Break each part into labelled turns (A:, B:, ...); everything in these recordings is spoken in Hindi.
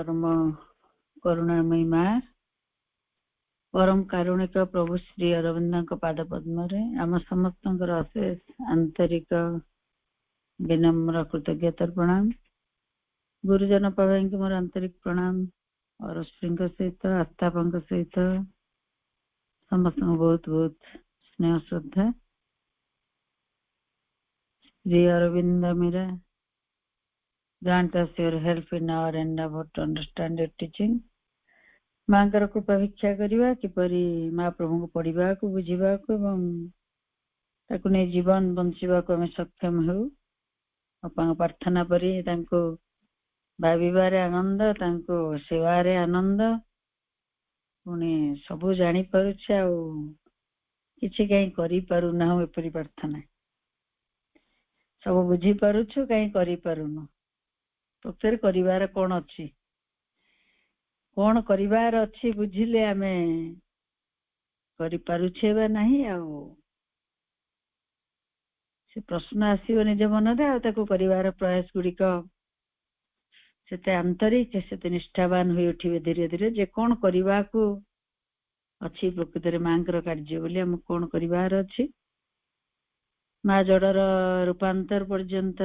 A: परम करुणामयी माँ परम कारुणिक प्रभु श्री अरविंद पाद पद्म आम समस्त अशेष आंतरिक विनम्र कृतज्ञता प्रणाम। गुरुजन पाई मोर आंतरिक प्रणाम और श्री सहित आस्थापा सहित समस्त बहुत बहुत स्नेह श्रद्धा। Shri Arvind Meera grant us your help in our endeavor to understand your teaching। माँ कृपा भिक्षा करवा किपरि माँ प्रभु को पढ़ा को बुझा को नहीं जीवन बंचा को आम सक्षम हो। बापा प्रार्थना पर भाविबार आनंद सेवार आनंद पुणी सबू जानी पारुछे आ किछि कहीं करि पारुना एपरि प्रार्थना सब बुझी पारुछु कहीं करि पारुनु प्रकृति करिवार कौन अच्छी कौन करिवार अच्छी बुझिले आमे करि पारुछे बा नहीं आ से प्रश्न आसीबो निज मन रे आ ताको करिवार प्रयास गुड़िक सेते आंतरिक सेते निष्ठावान होई उठिबे धीरे धीरे जे कौन करिवा को अच्छी प्रकृति रे मांकर कार्य बोली हम कौन करिवार अच्छी माँ जड़र रूपांतर पर्यंत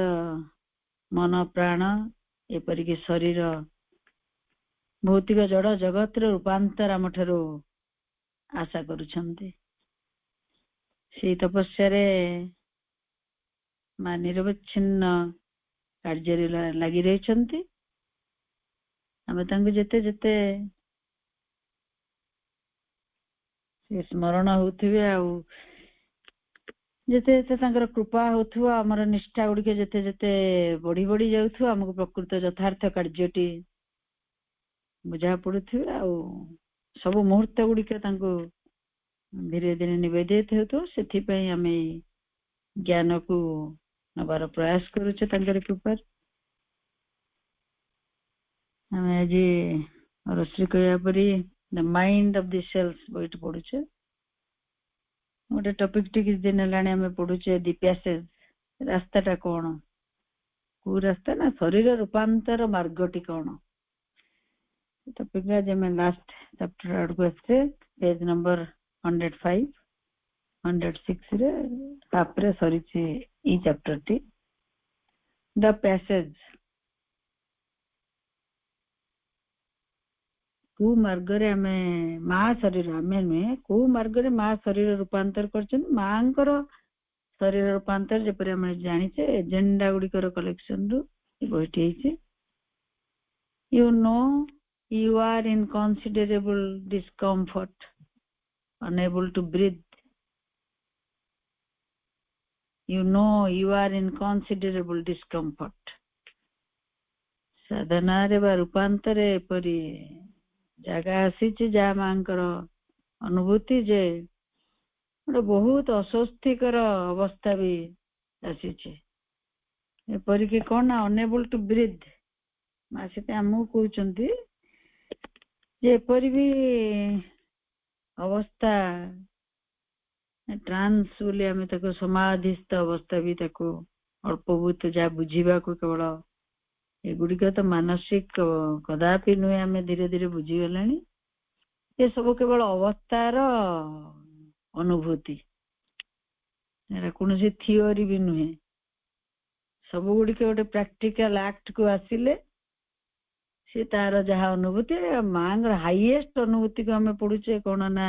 A: मन प्राण एपरिक शरीर भौतिक जड़ जगत रूपांतर आम ठारू आशा करुछन्ति। से तपस्या माँ निरवच्छिन्न कार्य लगी रही आम जेते जेते स्मरण होथिबे आ जेते जेते कृपा होथुवा हमर निष्ठा गुड़िके जेते जेते बढ़ी बढ़ी जाउथुवा हमको प्रकृत यथार्थ कार्यटी बुझा पड़ुथे आ सब मुहूर्त गुड़िक धीरे धीरे निवेदित हो से आम ज्ञान को नबार प्रयास करुचे कृपा। आम आज रश्मि कह परी the mind of the sales बईट पढ़ुचे गोटे टॉपिक टी किछ दिन हेलाणी आम पढ़ुचे द पैसेज रास्ताटा कौन को रास्ता ना शरीर रूपांतर मार्गटी कौन टॉपिक आज आम लास्ट चैप्टर आड़ को पेज नंबर 105 106 रे हाफ रे सरी ई चैप्टर टी द पैसेज को मार्ग रे आम माँ शरीर आम नुहे को मार्ग रे माँ शरीर रूपांतर कर माँ शरीर रूपांतर जपरी आम जाचे एजेंडा गुड़िकर कलेक्शन रु बहीटी you know you are in considerable discomfort unable to breathe you know you are in considerable discomfort साधना रे बा रूपांतरे परी जगह आसी जा मांकर अनुभूति जे बहुत अस्वस्थिकर अवस्था भी आसी एपरिक कौन अनेबल टू ब्रीथ माँ से आमको कहते एपरी भी अवस्था ट्रांस बोली आम समाधिस्थ अवस्था भी अल्प बहुत जहाँ बुझा को केवल एगुड़िक तो मानसिक कदापि नुहे आम धीरे धीरे बुझीगला ये सब केवल अवस्थार अनुभूति कौन थियोरी भी नुहे सब गुड़िक गोटे प्रैक्टिकल एक्ट को आसिले सी तार जहाँ अनुभूति माँ हाईएस्ट अनुभूति को आम पढ़ुचे कौन ना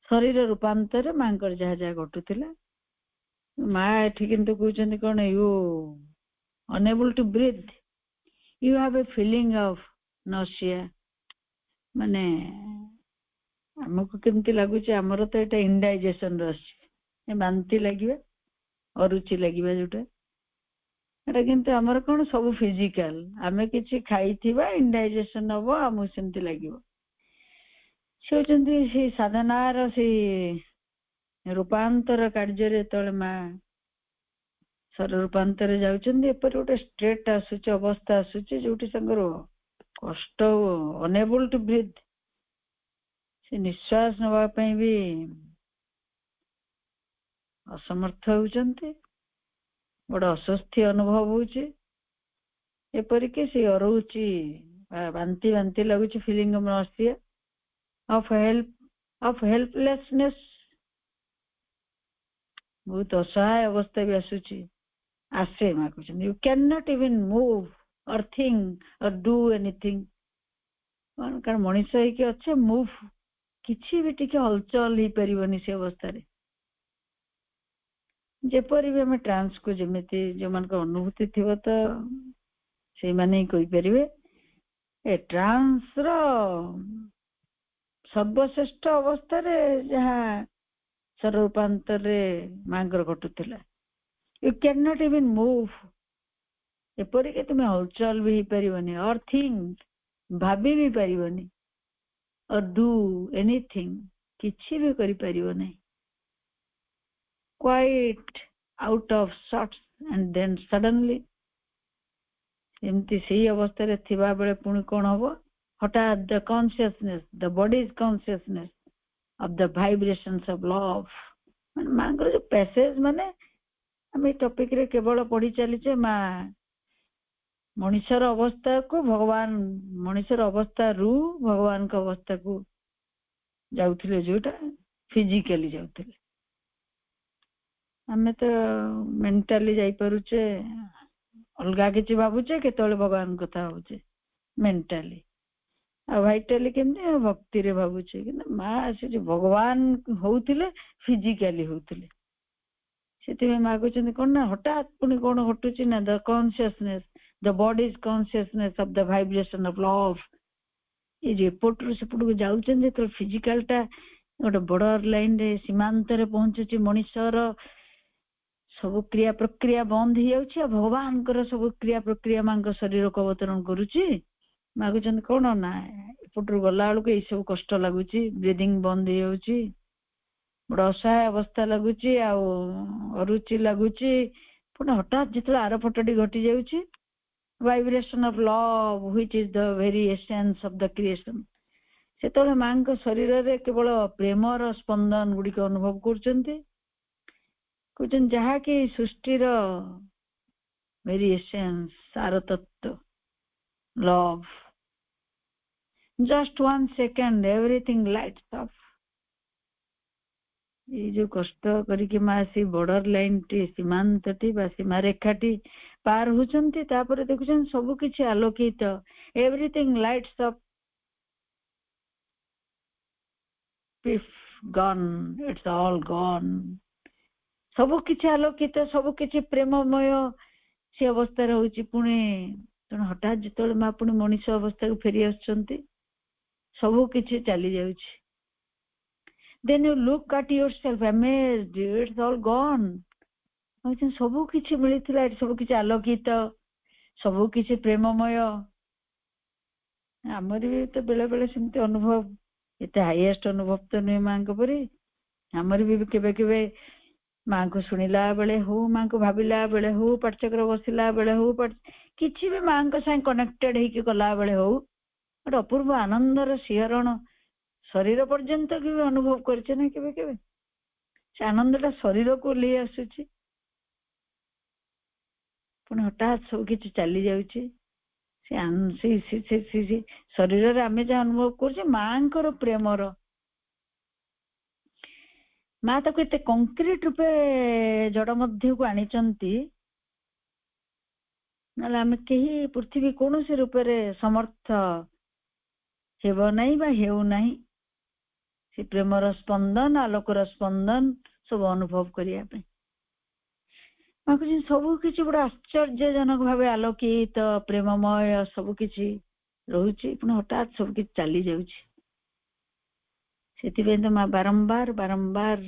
A: शरीर रूपांतर माँ जहाँ जहाँ घटुला माँ एठी किंतु कहते कौन you unable to breathe you have a feeling of nausea माने आमको केमती लगुच आमर तो यहाँ इंडाइजेशन रही बांति लगे अरुचि लगे जोटा किंतु आमर कौन सब फिजिकल आमे किछि खाइथिबा इंडाइजेशन हबो आमु सेमती लागिवो से साधनार से रूपांतर कार्य तले माँ शरीर रूपांतर जाउछन्ती एपर गोटे स्टेट आसुचे अवस्था आसुचे जोटी संगर कष्ट अनेबल टू ब्रीथ से निश्वास नवा पई भी असमर्थ होउछन्ती बड़ा अस्वस्थी अनुभव होउचे एपरिके से अरुचि ବାନ୍ତି ବାନ୍ତି ଲାଗୁଛି, feeling of nausea, of helplessness, ବହୁତ ଅସହାୟ ଅବସ୍ଥା ବି ଆସୁଛି, ଆସେ। ମା କହୁଛନ୍ତି you can not even move or think or do anything. କାରଣ ମଣିଷ ହେଇକି ଅଛେ, ମୁଭ୍ କିଛି ବି ଟିକେ ହଲଚଲ ହେଇପାରିବନି ସେ ଅବସ୍ଥାରେ। ଯେପରି ବି ଆମେ ଟ୍ରାନ୍ସକୁ, ଯେମିତି ଯୋଉମାନଙ୍କ ଅନୁଭୂତି ଥିବ ତ ସେଇମାନେ ହିଁ କହିପାରିବେ। ଏ ଟ୍ରାନ୍ସର ସର୍ବଶ୍ରେଷ୍ଠ ଅବସ୍ଥାରେ ଯାହା ସ୍ୱରୂପାନ୍ତରରେ ମାଙ୍କର ଘଟୁଥିଲା, you can not even move, ଏପରିକି ତୁମେ ହଲଚଲ ବି ହେଇପାରିବନି, ଅର୍ ଥିଙ୍କ, ଭାବି ବି ପାରିବନି, ଅର୍ ଡୁ ଏନିଥିଙ୍ଗ, କିଛି ବି କରିପାରିବ ନାହିଁ। Quite out of sorts and then suddenly, ଏମିତି ସେଇ ଅବସ୍ଥାରେ ଥିବା ବେଳେ ପୁଣି କଣ ହବ, ହଠାତ୍ the consciousness, the body's consciousness of the vibrations of love. ମାନେ ମାଙ୍କର ଯୋଉ ପ୍ୟାସେଜ, ମାନେ ଆମେ ଏଇ ଟପିକରେ କେବଳ ପଢି ଚାଲିଛେ ମା ମଣିଷର ଅବସ୍ଥାକୁ ଭଗବାନ, ମଣିଷର ଅବସ୍ଥାରୁ ଭଗବାନଙ୍କ ଅବସ୍ଥାକୁ ଯାଉଥିଲେ, ଯୋଉଟା ଫିଜିକାଲି ଯାଉଥିଲେ। ଆମେ ତ ମେଣ୍ଟାଲି ଯାଇପାରୁଛେ, ଅଲଗା କିଛି ଭାବୁଛେ, କେତେବେଳେ ଭଗବାନ କଥା ଭାବୁଛେ ମେଣ୍ଟାଲି, ଆଉ ଭାଇଟାଲି କେମିତି ଭକ୍ତିରେ ଭାବୁଛେ। କିନ୍ତୁ ମା ସେ ଯୋଉ ଭଗବାନ ହଉଥିଲେ ଫିଜିକାଲି ହଉଥିଲେ। ସେଥିପାଇଁ ମା କହୁଛନ୍ତି କଣ ନା, ହଠାତ୍ ପୁଣି କଣ ଘଟୁଛି ନା, the consciousness, the body's consciousness of the vibration of love. ଏଇ ଯୋଉ ଏପଟରୁ ସେପଟକୁ ଯାଉଛନ୍ତି, ଯେତେବେଳେ ଫିଜିକାଲଟା ଗୋଟେ ବର୍ଡର ଲାଇନରେ, ସୀମାନ୍ତରେ ପହଞ୍ଚୁଛି, ମଣିଷର ସବୁ କ୍ରିୟା ପ୍ରକ୍ରିୟା ବନ୍ଦ ହେଇଯାଉଛି, ଆଉ ଭଗବାନଙ୍କର ସବୁ କ୍ରିୟା ପ୍ରକ୍ରିୟା ମାଙ୍କ ଶରୀରକୁ ଅବତରଣ କରୁଛି। ମାଗୁଛନ୍ତି କଣ ନା, ଏପଟରୁ ଗଲା ବେଳକୁ ଏଇ ସବୁ କଷ୍ଟ ଲାଗୁଛି, ବ୍ରିଦିଂ ବନ୍ଦ ହେଇଯାଉଛି, ବଡ ଅସହାୟ ଅବସ୍ଥା ଲାଗୁଛି, ଆଉ ଅରୁଚି ଲାଗୁଛି। ପୁଣି ହଠାତ୍ ଯେତେବେଳେ ଆର ପଟଟି ଘଟି ଯାଉଛି, vibration of love which is the very essence of the creation, ସେତେବେଳେ ମାଙ୍କ ଶରୀରରେ କେବଳ ପ୍ରେମର ସ୍ପନ୍ଦନ ଗୁଡିକ ଅନୁଭବ କରୁଛନ୍ତି। କହୁଛନ୍ତି ଯାହାକି ସୃଷ୍ଟିର ଭେରି ଏସେନ୍ସ, ସାର ତତ୍ତ୍ୱ, love. Just 1 second everything lights of. ଏଇ ଯୋଉ କଷ୍ଟ କରିକି ମା ସେଇ ବର୍ଡର ଲାଇନଟି, ସୀମାନ୍ତଟି ବା ସୀମାରେଖାଟି ପାର ହଉଛନ୍ତି, ତାପରେ ଦେଖୁଛନ୍ତି ସବୁ କିଛି ଆଲୋକିତ, everything lights off, peace gone, it's all gone. ସବୁ କିଛି ଆଲୋକିତ, ସବୁ କିଛି ପ୍ରେମମୟ ସେ ଅବସ୍ଥାରେ ହଉଛି। ପୁଣି ତେଣୁ ହଠାତ୍ ଯେତେବେଳେ ମା ପୁଣି ମଣିଷ ଅବସ୍ଥାକୁ ଫେରି ଆସୁଛନ୍ତି, ସବୁ କିଛି ଚାଲି ଯାଉଛି। Then you look at yourself amazed, it's all gone. ସବୁ କିଛି ମିଳିଥିଲା, ଏଠି ସବୁ କିଛି ଆଲୋକିତ, ସବୁ କିଛି ପ୍ରେମମୟ। ଆମର ବି ତ ବେଳେ ବେଳେ ସେମିତି ଅନୁଭବ, ଏତେ ହାଇଏଷ୍ଟ ଅନୁଭବ ତ ନୁହେଁ ମାଙ୍କ ପରି। ଆମର ବି କେବେ କେବେ ମାଙ୍କୁ ଶୁଣିଲା ବେଳେ ହଉ, ମାଙ୍କୁ ଭାବିଲା ବେଳେ ହଉ, ପାଠଚକ୍ର ବସିଲା ବେଳେ ହଉ, କିଛି ବି ମାଙ୍କ ସାଙ୍ଗେ କନେକ୍ଟେଡ ହେଇକି କଲା ବେଳେ ହଉ, ଗୋଟେ ଅପୂର୍ବ ଆନନ୍ଦର ଶିହରଣ ଶରୀର ପର୍ଯ୍ୟନ୍ତ ବି ଅନୁଭବ କରିଛେ ନା କେବେ କେବେ। ସେ ଆନନ୍ଦଟା ଶରୀରକୁ ଓହ୍ଲେଇ ଆସୁଛି, ପୁଣି ହଠାତ୍ ସବୁ କିଛି ଚାଲି ଯାଉଛି। ସେ ଶରୀରରେ ଆମେ ଯାହା ଅନୁଭବ କରୁଛେ ମାଙ୍କର ପ୍ରେମର, ମା ତାକୁ ଏତେ କଂକ୍ରିଟ ରୂପେ ଜଡ ମଧ୍ୟକୁ ଆଣିଛନ୍ତି, ନହେଲେ ଆମେ କେହି ପୃଥିବୀ କୌଣସି ରୂପରେ ସମର୍ଥ ହେବ ନାହିଁ ବା ହେଉନାହିଁ ସେ ପ୍ରେମର ସ୍ପନ୍ଦନ, ଆଲୋକର ସ୍ପନ୍ଦନ ସବୁ ଅନୁଭବ କରିବା ପାଇଁ। ସବୁ କିଛି ବଡ ଆଶ୍ଚର୍ଯ୍ୟଜନକ ଭାବେ ଆଲୋକିତ, ପ୍ରେମମୟ ସବୁ କିଛି ରହୁଛି, ପୁଣି ହଠାତ୍ ସବୁ କିଛି ଚାଲି ଯାଉଛି। ସେଥିପାଇଁ ତ ମା ବାରମ୍ବାର ବାରମ୍ବାର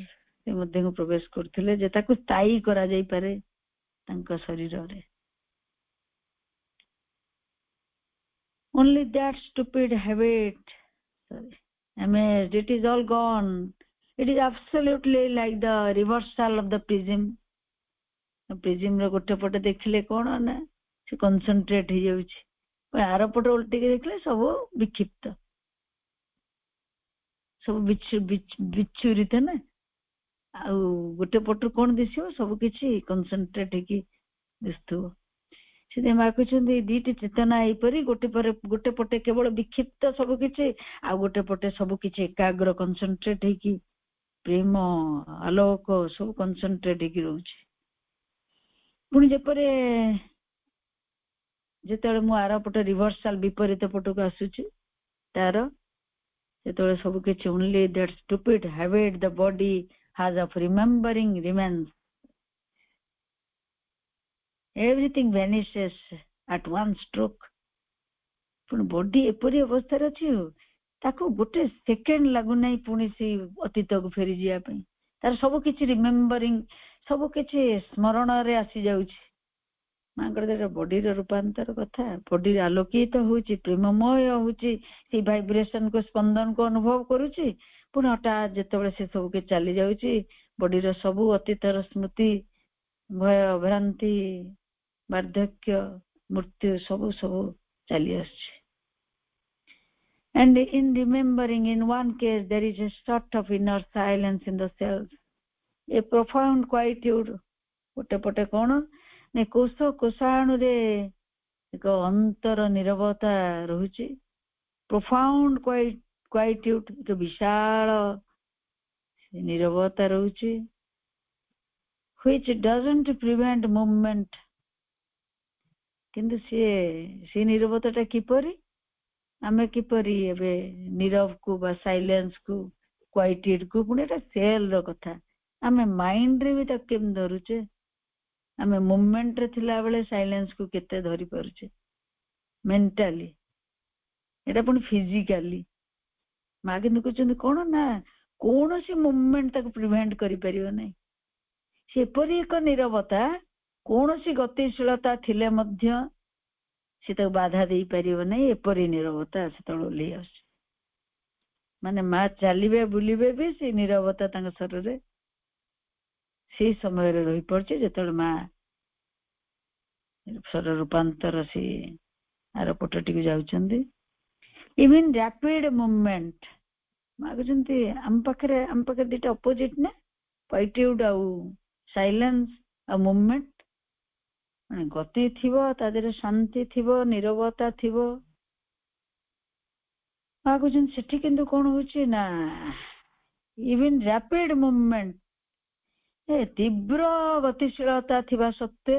A: ସେ ମଧ୍ୟକୁ ପ୍ରବେଶ କରୁଥିଲେ, ଯେ ତାକୁ ସ୍ଥାୟୀ କରାଯାଇପାରେ ତାଙ୍କ ଶରୀରରେ। Only that stupid habit, amazed, it is all gone. It is absolutely like the reversal of the prism. ପ୍ରିଜିମ ର ଗୋଟେ ପଟେ ଦେଖିଲେ କଣ ନା ସେ କନସେନ୍ଟ୍ରେଟ ହେଇଯାଉଛି, ଆର ପଟେ ଓଲଟିକି ଦେଖିଲେ ସବୁ ବିକ୍ଷିପ୍ତ, ସବୁ ବିଚ୍ଛୁରିତ ନା। ଆଉ ଗୋଟେ ପଟରୁ କଣ ଦିଶିବ, ସବୁ କିଛି କନସେନ୍ଟ୍ରେଟ ହେଇକି ଦିଶୁଥିବ। से माँ कहते दीटी चेतना यहीपरि गोटे पटे केवल विक्षिप्त सब किछि आ गोटे पटे सब किछि एकाग्र कनसेंट्रेट होकी प्रेम आलोक सब कनसेंट्रेट होकी रोचे पुणी जेपरे जेतेबेले मु आर पटे रिभर्साल विपरीत पटक आसुची तार जेतेबेले सब किछि only that stupid habit the body has of remembering remains everything vanishes at one stroke पुणी बॉडी एपरी अवस्था अच्छी ताको गोटे सेकेंड लागू नहीं पुणी से अतीत को फेरी जाया पई तार सब किछि रिमेम्बरिंग सब किछि स्मरण रे आसी जाउछि मांकर बॉडी रे रूपांतर कथा बॉडी आलोकित होउछि प्रेममय होउछि से वाइब्रेशन को स्पंदन को अनुभव करूछि पुणी हठात जेतेबेले से सब के चली जाउछि बॉडी रे सब अतीतर स्मृति भय भ्रांति वार्धक्य मृत्यु सब सब चली आछि and in remembering in one case there is a sort of inner silence in the cells a profound quietude गोटे पटे कोन ने कोष कोषाणु रे एक अंतर निरवता रहुछि profound quietude एक विशाल निरवता रहुछि which doesn't prevent movement किंतु से निरवताटा किपरि आमे किपरि एबे नीरव को बा साइलेंस को क्वाइटेड को पुणे एटा सेल रो कथा आमे माइंड रे भी त केम धरुचे आमे मूवमेंट रे थिला बेले साइलेंस को केते धरि परछे मेंटली एटा पुणी फिजिकली मागे नुकुचंदी कोन ना कोनोसी मूवमेंट तक प्रिवेंट करि परियो नै से परि एक नीरवता कोनोसी गतिशीलता थिले मध्य से तो बाधा दे पारियो नहीं एपरी नीरवता से तळ ओली आस माने मा चलिबे बुलिबे भी से नीरवता तांग शरीर रे से समय रे रही पड़चे जेतळ मा शरीर रूपांतर से आर पटटी को जाउचंदी इवन रैपिड मूवमेंट मागुचंती हम पकरे दिटा अपोजिट ने क्वाइट्यूड आ साइलेंस आ मूवमेंट गति थिबो तादेरे शांति थिबो निरवता थिबो आगुजन सेठी किंतु कोन होची ना इवन रैपिड मूवमेंट ए तीव्र गतिशीलता थिबा सत्ते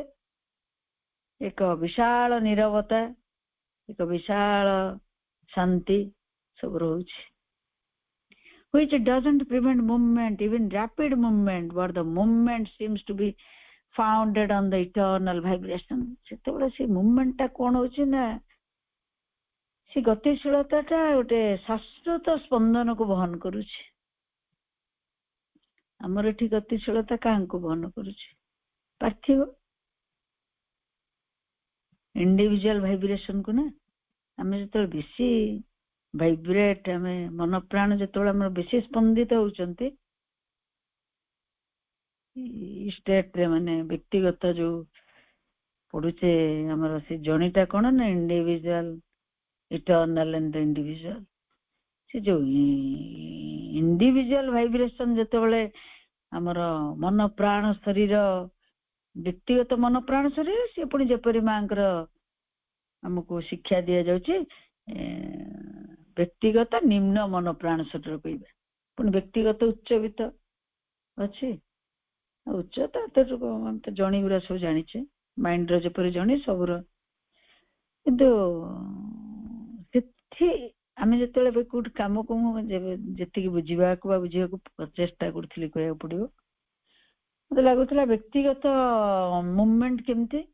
A: एक विशाल निरवता एक विशाल शांति सब रहउची which doesn't prevent movement even rapid movement where the movement seems to be founded on the eternal vibration सेतेबेले से मूवमेंट ता कोन होची ना से गतिशीलता ता ओटे शाश्वत स्पंदन को वहन करूची हमर एठी गतिशीलता कान को वहन करूची पार्थिव इंडिविजुअल वाइब्रेशन को ना हमें तो बेसी वाइब्रेट हमें मन प्राण जेतोला हमर बेसी स्पंदित होउचंती स्टेट रे माने व्यक्तिगत जो पडुचे हमर से जणीटा कोन ना इंडिविजुअल इटर्नल एंड इंडिविजुअल से जो इंडिविजुअल वाइब्रेशन जेतोले हमर मन प्राण शरीर व्यक्तिगत मन प्राण शरीर से पुणी जेपरि मांकर हमको शिक्षा दिया जाउची व्यक्तिगत निम्न मन प्राण शरीर कहबे पुणी व्यक्तिगत उच्चवित अछि उच्चता तो जणी गुरा सब जानिछे माइंड रो जेपरि जणी सबुर किंतु सेठी आमे जेतेले बे कुट काम को जेतिकी बुझिबा को बुझिया को चेष्टा करथिली कहया पड़ियो मते लागुतला व्यक्तिगत मूवमेंट केमती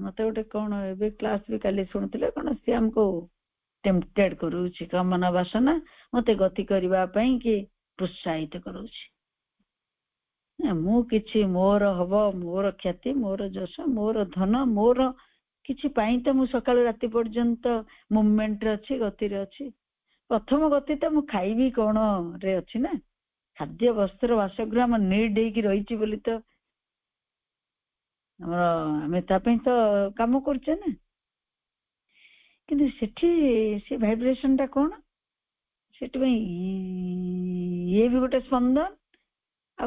A: मते गोटे कोन एबे क्लास भी काली सुनथिले कोन से हमको टेम्प्टेड करूची कामना वासना मते गति करबा पई कि प्रोत्साहित करूची मु किछि मोर हबो मोर ख्याति मोर जस मोर धन मोर किछि पई त मु सकाळ राति पर्यंत मूवमेंट रे अछि गति रे अछि प्रथम गति त मु खाइबी कोन रे अछि ना खाद्य वस्त्र वासगृह हम नीड देकी रहिछि बोली तो हमर हमें ता पई तो काम करछे ना किंतु सेठी से वाइब्रेशन ता कोन सेठी पई ये भी गोटे स्पंदन आ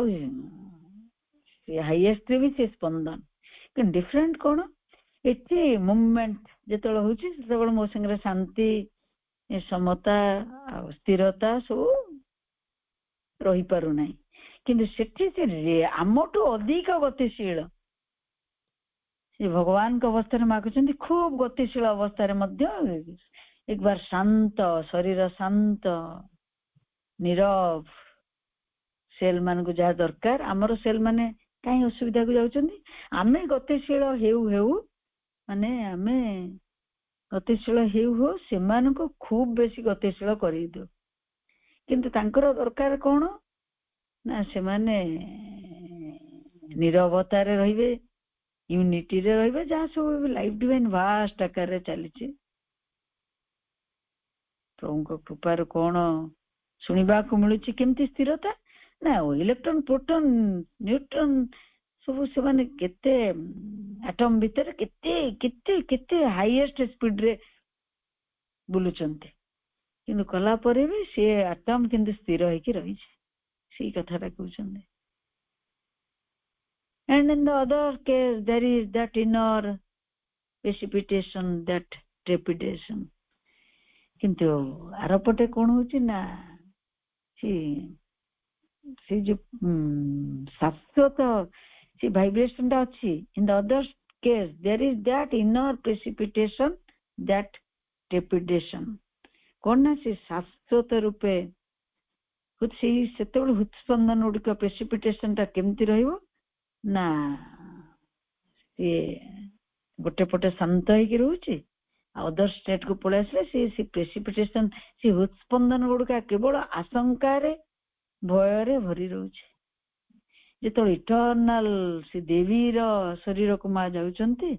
A: हाईएस्ट भी से स्पंदन कि डिफरेंट कोन ଏଠି ମୁଭମେଣ୍ଟ ଯେତେବେଳେ ହଉଛି ସେତେବେଳେ ମୋ ସାଙ୍ଗରେ ଶାନ୍ତି ସମତା ଆଉ ସ୍ଥିରତା ସବୁ ରହିପାରୁନାହିଁ। କିନ୍ତୁ ସେଠି ସେ ଆମଠୁ ଅଧିକ ଗତିଶୀଳ ସେ ଭଗବାନଙ୍କ ଅବସ୍ଥାରେ ମାଗୁଛନ୍ତି ଖୁବ ଗତିଶୀଳ ଅବସ୍ଥାରେ ମଧ୍ୟ ଏକବାର ଶାନ୍ତ ଶରୀର ଶାନ୍ତ ନିରବ ସେଲ୍ ମାନଙ୍କୁ ଯାହା ଦରକାର ଆମର ସେଲ୍ ମାନେ କାହିଁ ଅସୁବିଧାକୁ ଯାଉଛନ୍ତି ଆମେ ଗତିଶୀଳ ହେଉ ହେଉ ମାନେ ଆମେ ଗତିଶୀଳ ହେଉ ହେଉ ସେମାନଙ୍କୁ ଖୁବ ବେଶୀ ଗତିଶୀଳ କରିଦେଉ। କିନ୍ତୁ ତାଙ୍କର ଦରକାର କଣ ନା ସେମାନେ ନିରବତାରେ ରହିବେ ୟୁନିଟିରେ ରହିବେ ଯାହା ସବୁ ଲାଇଫ ଡିଭାଇନ ଭାଷ୍ଟ ଆକାରରେ ଚାଲିଛି। ପ୍ରଭୁଙ୍କ କୃପାରୁ କଣ ଶୁଣିବାକୁ ମିଳୁଛି କେମିତି ସ୍ଥିରତା ନା ଇଲେକ୍ଟ୍ରନ ପ୍ରୋଟନ ନ୍ୟୁଟ୍ରନ ସବୁ ସେମାନେ କେତେ ଆଟମ ଭିତରେ କେତେ କେତେ କେତେ ହାଇଏଷ୍ଟ ସ୍ପିଡରେ ବୁଲୁଛନ୍ତି କିନ୍ତୁ କଲା ପରେ ବି ସେ ଆଟମ କିନ୍ତୁ ସ୍ଥିର ହେଇକି ରହିଛି ସେଇ କଥାଟା କହୁଛନ୍ତି। And in the other case there is that inner precipitation, that trepidation. କିନ୍ତୁ ଆରପଟେ କଣ ହଉଛି ନା ସେ ଯୋଉ ଶାଶ୍ୱତ ସେ ଭାଇବ୍ରେସନ ଟା ଅଛି। in the other case there is that inner precipitation, that trepidation. କଣ ନା ସେ ଶାଶ୍ୱତ ରୂପେ ସେତେବେଳେ ହୃତ୍ସ୍ପନ୍ଦନ ଗୁଡିକ ପ୍ରେସିପିଟେସନ ଟା କେମିତି ରହିବ ନା ସିଏ ଗୋଟେ ପଟେ ଶାନ୍ତ ହେଇକି ରହୁଛି ଆଉ ଅଦର ଷ୍ଟେଟ କୁ ପଳେଇ ଆସିଲେ ସେ ପ୍ରେସିପିଟେସନ ସେ ହୃତ୍ସ୍ପନ୍ଦନ ଗୁଡିକ କେବଳ ଆଶଙ୍କାରେ ଭୟରେ ଭରି ରହୁଛି। ଯେତେବେଳେ ଇଟର୍ନାଲ ସେ ଦେବୀର ଶରୀରକୁ ମା ଯାଉଛନ୍ତି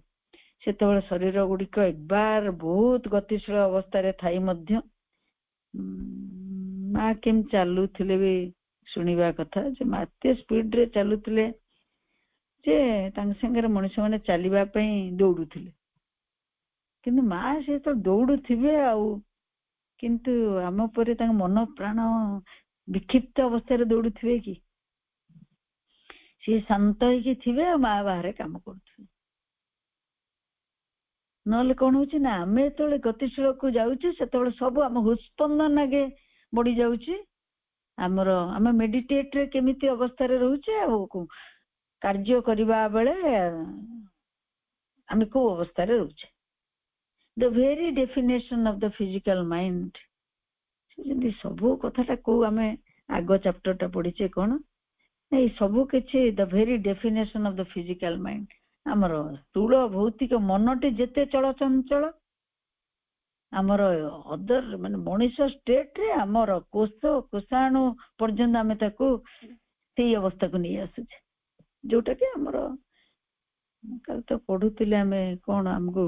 A: ସେତେବେଳେ ଶରୀର ଗୁଡିକ ଏକବାର ବହୁତ ଗତିଶୀଳ ଅବସ୍ଥାରେ ଥାଇ ମଧ୍ୟ ମା କେମିତି ଚାଲୁଥିଲେ ବି ଶୁଣିବା କଥା ଯେ ମା ଏତେ ସ୍ପିଡରେ ଚାଲୁଥିଲେ ଯେ ତାଙ୍କ ସାଙ୍ଗରେ ମଣିଷ ମାନେ ଚାଲିବା ପାଇଁ ଦୌଡୁଥିଲେ କିନ୍ତୁ ମା ସେ ତ ଦୌଡୁଥିବେ ଆଉ କିନ୍ତୁ ଆମ ପରେ ତାଙ୍କ ମନ ପ୍ରାଣ ବିକ୍ଷିପ୍ତ ଅବସ୍ଥାରେ ଦୌଡୁଥିବେ କି ସିଏ ଶାନ୍ତ ହେଇକି ଥିବେ ଆଉ ମା ବାହାରେ କାମ କରୁଥିବେ। ନହେଲେ କଣ ହଉଛି ନା ଆମେ ଯେତେବେଳେ ଗତିଶୀଳକୁ ଯାଉଛୁ ସେତେବେଳେ ସବୁ ଆମ ହୃତ୍ସ୍ପନ୍ଦନ ଆଗେ ବଢି ଯାଉଛି ଆମର ଆମେ ମେଡିଟେଟରେ କେମିତି ଅବସ୍ଥାରେ ରହୁଛେ ଆଉ କାର୍ଯ୍ୟ କରିବା ବେଳେ ଆମେ କୋଉ ଅବସ୍ଥାରେ ରହୁଛେ। the very definition of the physical mind ଯେମିତି ସବୁ କଥାଟା କୋଉ ଆମେ ଆଗ ଚାପ୍ଟରଟା ପଢିଛେ କଣ ଏଇ ସବୁ କିଛି the very definition of the physical mind ଆମର ସ୍ଥୂଳ ଭୌତିକ ମନଟି ଯେତେ ଚଳଚଞ୍ଚଳ ଆମର ଅଦର ମାନେ ମଣିଷ ଷ୍ଟେଟରେ ଆମର କୋଷାଣୁ ପର୍ଯ୍ୟନ୍ତ ଆମେ ତାକୁ ସେଇ ଅବସ୍ଥାକୁ ନେଇ ଆସୁଛେ ଯୋଉଟା କି ଆମର କାଲି ତ ପଢୁଥିଲେ ଆମେ କଣ ଆମକୁ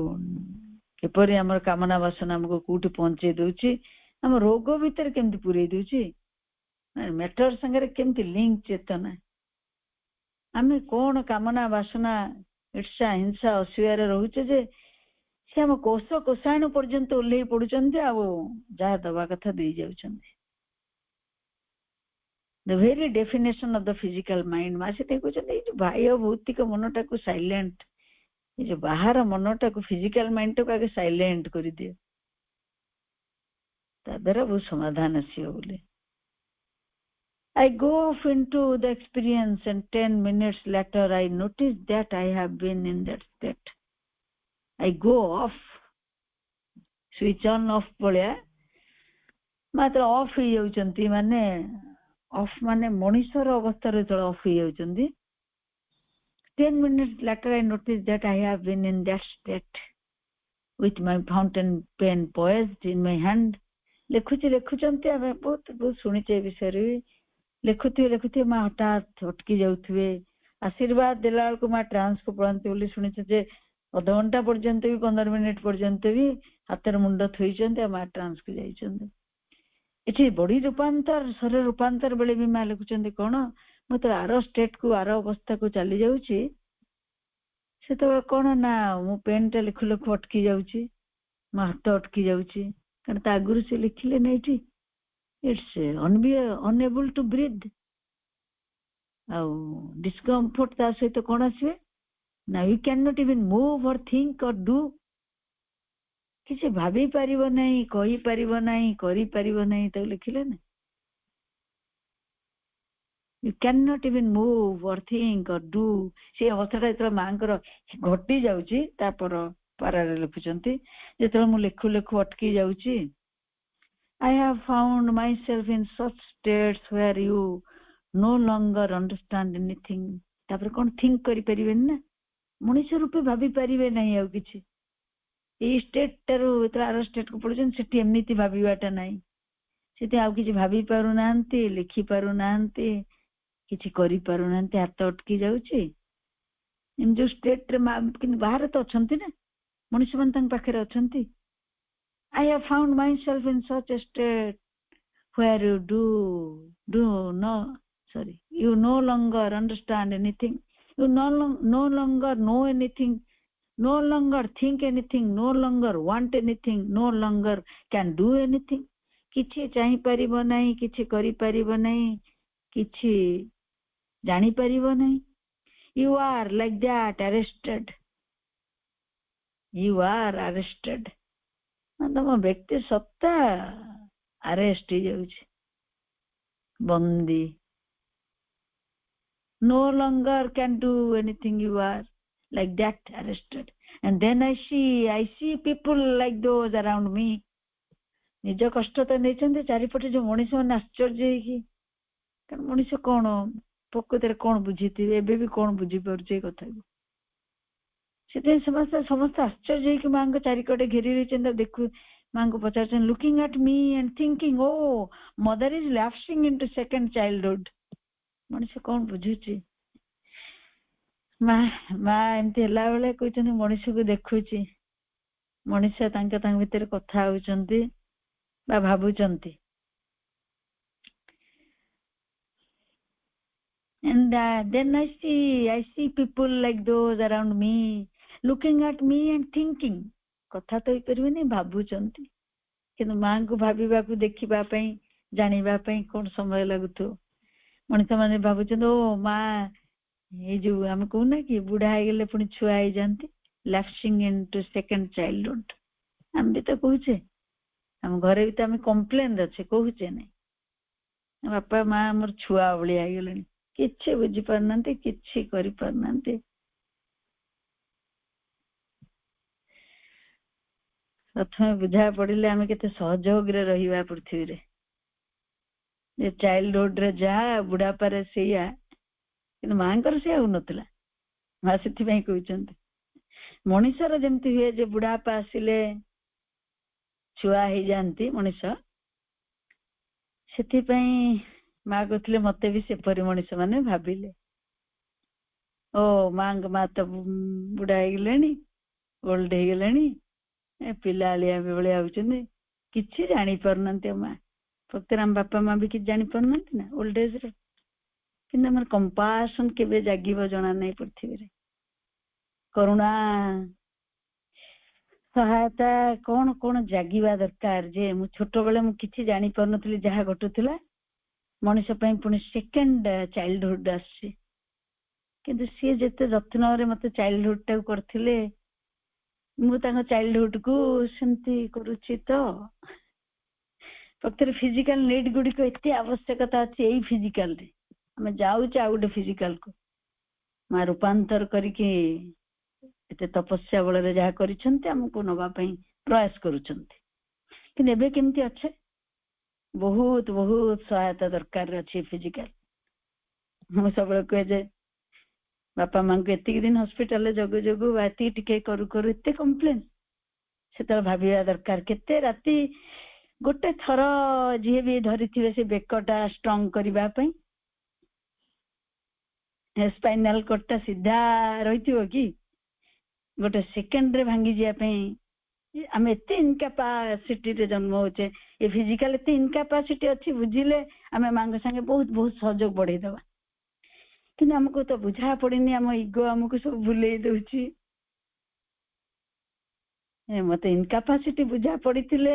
A: କିପରି ଆମର କାମନା ବାସନା ଆମକୁ କୋଉଠି ପହଞ୍ଚେଇ ଦଉଛି ଆମ ରୋଗ ଭିତରେ କେମିତି ପୁରେଇ ଦଉଛି ମ୍ୟାଟର ସାଙ୍ଗରେ କେମିତି ଲିଙ୍କ ଚେତନା ଆମେ କଣ କାମନା ବାସନା ଈର୍ଷା ହିଂସା ଅସୂୟାରେ ରହୁଛେ ଯେ ସେ ଆମ କୋଷାଣୁ ପର୍ଯ୍ୟନ୍ତ ଓହ୍ଲେଇ ପଡୁଛନ୍ତି ଆଉ ଯାହା ଦବା କଥା ଦେଇ ଯାଉଛନ୍ତି। the very definition of the physical mind ମା ସେଥିପାଇଁ କହୁଛନ୍ତି ଏଇ ଯୋଉ ବାହ୍ୟ ଭୌତିକ ମନଟାକୁ ସାଇଲେଣ୍ଟ ଏଇ ଯୋଉ ବାହାର ମନଟାକୁ ଫିଜିକାଲ ମାଇଣ୍ଡଟାକୁ ଆଗେ ସାଇଲେଣ୍ଟ କରିଦିଅ ତା ଦ୍ୱାରା ବହୁତ ସମାଧାନ ଆସିବ ବୋଲି। I go off into the experience and 10 minutes later I notice that I have been in that state. I go off, switch on off ଭଳିଆ ମାତ୍ର ଅଫ୍ ହେଇଯାଉଛନ୍ତି ମାନେ ଅଫ୍ ମାନେ ମଣିଷର ଅବସ୍ଥାରେ ଯେତେବେଳେ ଅଫ୍ ହେଇଯାଉଛନ୍ତି 10 minutes later I notice that I have been in that state with my fountain pen poised in my hand. ଲେଖୁଛନ୍ତି ଆମେ ବହୁତ ଶୁଣିଛେ ଏ ବିଷୟରେ ଲେଖୁଥିବେ ମା ହଠାତ୍ ଅଟକି ଯାଉଥିବେ ଆଶୀର୍ବାଦ ଦେଲା ବେଳକୁ ମା ଟ୍ରାନ୍ସକୁ ପଳାନ୍ତି ବୋଲି ଶୁଣିଛେ ଯେ ଅଧଘଣ୍ଟା ପର୍ଯ୍ୟନ୍ତ ବି 15 ମିନିଟ ପର୍ଯ୍ୟନ୍ତ ବି ହାତରେ ମୁଣ୍ଡ ଥୋଇଛନ୍ତି ଆଉ ମା ଟ୍ରାନ୍ସକୁ ଯାଇଛନ୍ତି। ଏଠି ବଡି ରୂପାନ୍ତର ଶରୀର ରୂପାନ୍ତର ବେଳେ ବି ମା ଲେଖୁଛନ୍ତି କଣ ମୁଁ ତ ଆର ଷ୍ଟେଟକୁ ଆର ଅବସ୍ଥାକୁ ଚାଲି ଯାଉଛି ସେତେବେଳେ କଣ ନା ମୁଁ ପେନଟା ଲେଖୁ ଲେଖୁ ଅଟକି ଯାଉଛି ମୋ ହାତ ଅଟକି ଯାଉଛି କାରଣ ତା ଆଗରୁ ସେ ଲେଖିଲେ ନା ଏଠି it's unable to breathe ଆଉ ଡିସକମ୍ଫର୍ଟ ତା ସହିତ କଣ ଆସିବେ now you cannot even move or think or do. କିଛି ଭାବି ପାରିବ ନାହିଁ, କହିପାରିବ ନାହିଁ, କରିପାରିବ ନାହିଁ, ତାକୁ ଲେଖିଲେ ନା। you cannot even move or think or do. ସେ ଅବସ୍ଥାଟା ଯେତେବେଳେ ମାଙ୍କର ଘଟି ଯାଉଛି, ତାପର ପାରାରେ ଲେଖୁଛନ୍ତି, ଯେତେବେଳେ ମୁଁ ଲେଖୁ ଲେଖୁ ଅଟକି ଯାଉଛି, I have found myself in such states where you no longer understand anything. ତାପରେ କଣ think କରିପାରିବେନି ନା, ମଣିଷ ରୂପେ ଭାବି ପାରିବେ ନାହିଁ ଆଉ କିଛି। ଏଇ ଷ୍ଟେଟ୍ ଟାରୁ ଯେତେବେଳେ ଆର ଷ୍ଟେଟ୍ କୁ ପଳଉଛନ୍ତି, ସେଠି ଏମିତି ଭାବିବାଟା ନାହିଁ, ସେଠି ଆଉ କିଛି ଭାବି ପାରୁନାହାନ୍ତି, ଲେଖି ପାରୁନାହାନ୍ତି, କିଛି କରିପାରୁନାହାନ୍ତି, ହାତ ଅଟକି ଯାଉଛି। ଏମିତି ଯୋଉ ଷ୍ଟେଟ୍ ରେ କିନ୍ତୁ ବାହାରେ ତ ଅଛନ୍ତି ନା, ମଣିଷ ମାନେ ତାଙ୍କ ପାଖରେ ଅଛନ୍ତି। I have found myself in such a state where you you no longer understand anything, you no longer know anything, no longer think anything, no longer want anything, no longer can do anything. କିଛି ଚାହିଁ ପାରିବ ନାହିଁ, କିଛି କରିପାରିବ ନାହିଁ, କିଛି ଜାଣି ପାରିବ ନାହିଁ। You are like that, arrested. You are arrested. ତମ ବ୍ୟକ୍ତି ସତ୍ତା ଆରେଷ୍ଟ ହେଇଯାଉଛି, ବନ୍ଦୀ। No longer can do anything, you are like that, arrested. And then I see people like those around me. ନିଜ କଷ୍ଟ ତ ନେଇଛନ୍ତି, ଚାରିପଟେ ଯୋଉ ମଣିଷ ମାନେ ଆଶ୍ଚର୍ଯ୍ୟ ହେଇକି, କାରଣ ମଣିଷ କଣ ପ୍ରକୃତରେ କଣ ବୁଝିଥିବେ, ଏବେ ବି କଣ ବୁଝିପାରୁଛି ଏ କଥାକୁ। ସେଥିପାଇଁ ସମସ୍ତେ ଆଶ୍ଚର୍ଯ୍ୟ ହେଇକି ମାଙ୍କ ଚାରିକଟେ ଘେରି ରହିଛନ୍ତି। ଦେଖୁ ମାଙ୍କୁ ପଚାରୁଛନ୍ତି, looking at me and thinking, oh, mother is lapsing into second childhood. ମଣିଷ କଣ ବୁଝୁଛି? ମା ଏମିତି ହେଲା ବେଳେ କହୁଛନ୍ତି, ମଣିଷକୁ ଦେଖୁଛି, ମଣିଷ ତାଙ୍କ ଭିତରେ କଥା ହଉଛନ୍ତି ବା ଭାବୁଛନ୍ତି। And then I see people like those around me, looking at me and thinking. କଥା ତ ହେଇପାରିବେନି, ଭାବୁଛନ୍ତି। କିନ୍ତୁ ମାଙ୍କୁ ଭାବିବାକୁ, ଦେଖିବା ପାଇଁ, ଜାଣିବା ପାଇଁ କଣ ସମୟ ଲାଗୁଥିବ। ମଣିଷ ମାନେ ଭାବୁଛନ୍ତି, ଓ ମା, ଏଇ ଯୋଉ ଆମେ କହୁନା କି ବୁଢା ହେଇଗଲେ ପୁଣି ଛୁଆ ହେଇଯାନ୍ତି, lapsing into second childhood। ଆମେ ବି ତ କହୁଛେ, ଆମ ଘରେ ବି ତ ଆମେ କମ୍ପ୍ଲେନ ଅଛେ, କହୁଛେ ନାଇଁ, ବାପା ମା ଆମର ଛୁଆ ଭଳିଆ ହେଇଗଲେଣି, କିଛି ବୁଝିପାରୁନାହାନ୍ତି, କିଛି କରିପାରୁନାହାନ୍ତି। ପ୍ରଥମେ ବୁଝା ପଡିଲେ ଆମେ କେତେ ସହଯୋଗରେ ରହିବା ପୃଥିବୀରେ। ଯେ ଚାଇଲ୍ଡହୁଡ ରେ ଯାହା, ବୁଢାପାରେ ସେଇଆ, କିନ୍ତୁ ମାଙ୍କର ସେଇଆ ହଉନଥିଲା। ମା ସେଥିପାଇଁ କହୁଛନ୍ତି, ମଣିଷର ଯେମିତି ହୁଏ ଯେ ବୁଢାପା ଆସିଲେ ଛୁଆ ହେଇଯାଆନ୍ତି ମଣିଷ, ସେଥିପାଇଁ ମା କହୁଥିଲେ ମତେ ବି ସେପରି ମଣିଷ ମାନେ ଭାବିଲେ। ଓ ମା ତ ବୁଢା ହେଇଗଲେଣି, ଓଲ୍ଡ ହେଇଗଲେଣି, ପିଲାଳିଆ ଭଳିଆ ହଉଛନ୍ତି, କିଛି ଜାଣିପାରୁନାହାନ୍ତି। ମା ପ୍ରକୃତରେ ଆମ ବାପା ମା ବି କିଛି ଜାଣିପାରୁନାହାନ୍ତି ନା ଓଲ୍ଡ ଏଜ ରେ, କିନ୍ତୁ ଆମର କମ୍ପାସନ କେବେ ଜାଗିବ ଜଣା ନାହିଁ ପୃଥିବୀରେ। କରୁଣା, ସହାୟତା କଣ କଣ ଜାଗିବା ଦରକାର। ଯେ ମୁଁ ଛୋଟବେଳେ ମୁଁ କିଛି ଜାଣିପାରୁନଥିଲି ଯାହା ଘଟୁଥିଲା, ମଣିଷ ପାଇଁ ପୁଣି ସେକେଣ୍ଡ ଚାଇଲ୍ଡହୁଡ ଆସିଛି, କିନ୍ତୁ ସିଏ ଯେତେ ଯତ୍ନରେ ମତେ ଚାଇଲ୍ଡହୁଡ ଟାକୁ କରିଥିଲେ, ମୁଁ ତାଙ୍କ ଚାଇଲ୍ଡହୁଡ କୁ ସେମିତି କରୁଛି। ତ ପ୍ରକୃତରେ ଫିଜିକାଲ ନିଡ୍ ଗୁଡିକ ଏତେ ଆବଶ୍ୟକତା ଅଛି ଏଇ ଫିଜିକାଲରେ, ଆମେ ଯାଉଛେ ଆଉ ଗୋଟେ ଫିଜିକାଲକୁ। ମା ରୂପାନ୍ତର କରିକି ଏତେ ତପସ୍ୟା ବଳରେ ଯାହା କରିଛନ୍ତି ଆମକୁ ନବା ପାଇଁ ପ୍ରୟାସ କରୁଛନ୍ତି। କିନ୍ତୁ ଏବେ କେମିତି ଅଛେ, ବହୁତ ବହୁତ ସହାୟତା ଦରକାର ଅଛି ଫିଜିକାଲ। ମୁଁ ସବୁବେଳେ କୁହେ ଯେ ବାପା ମାଙ୍କୁ ଏତିକି ଦିନ ହସ୍ପିଟାଲରେ ଜଗୁ ଜଗୁ, ଏତିକି ଟିକେ କରୁ କରୁ ଏତେ କମ୍ପ୍ଲେନ, ସେତେବେଳେ ଭାବିବା ଦରକାର କେତେ ରାତି ଗୋଟେ ଥର ଯିଏ ବି ଧରିଥିବେ ସେ ବେକଟା ଷ୍ଟ୍ରଙ୍ଗ କରିବା ପାଇଁ। ସ୍ପାଇନାଲ କର୍ଡଟା ସିଧା ରହିଥିବ କି, ଗୋଟେ ସେକେଣ୍ଡରେ ଭାଙ୍ଗି ଯିବା ପାଇଁ ଆମେ ଏତେ ଇନକାପାସିଟିରେ ଜନ୍ମ ହଉଛେ। ଏ ଫିଜିକାଲ ଏତେ ଇନକାପାସିଟି ଅଛି, ବୁଝିଲେ ଆମେ ମାଙ୍କ ସାଙ୍ଗେ ବହୁତ ବହୁତ ସହଯୋଗ ବଢେଇଦବା। କିନ୍ତୁ ଆମକୁ ତ ବୁଝା ପଡିନି, ଆମ ଇଗୋ ଆମକୁ ସବୁ ଭୁଲେଇ ଦଉଛି। ମତେ ଇନକାପାସିଟି ବୁଝା ପଡିଥିଲେ,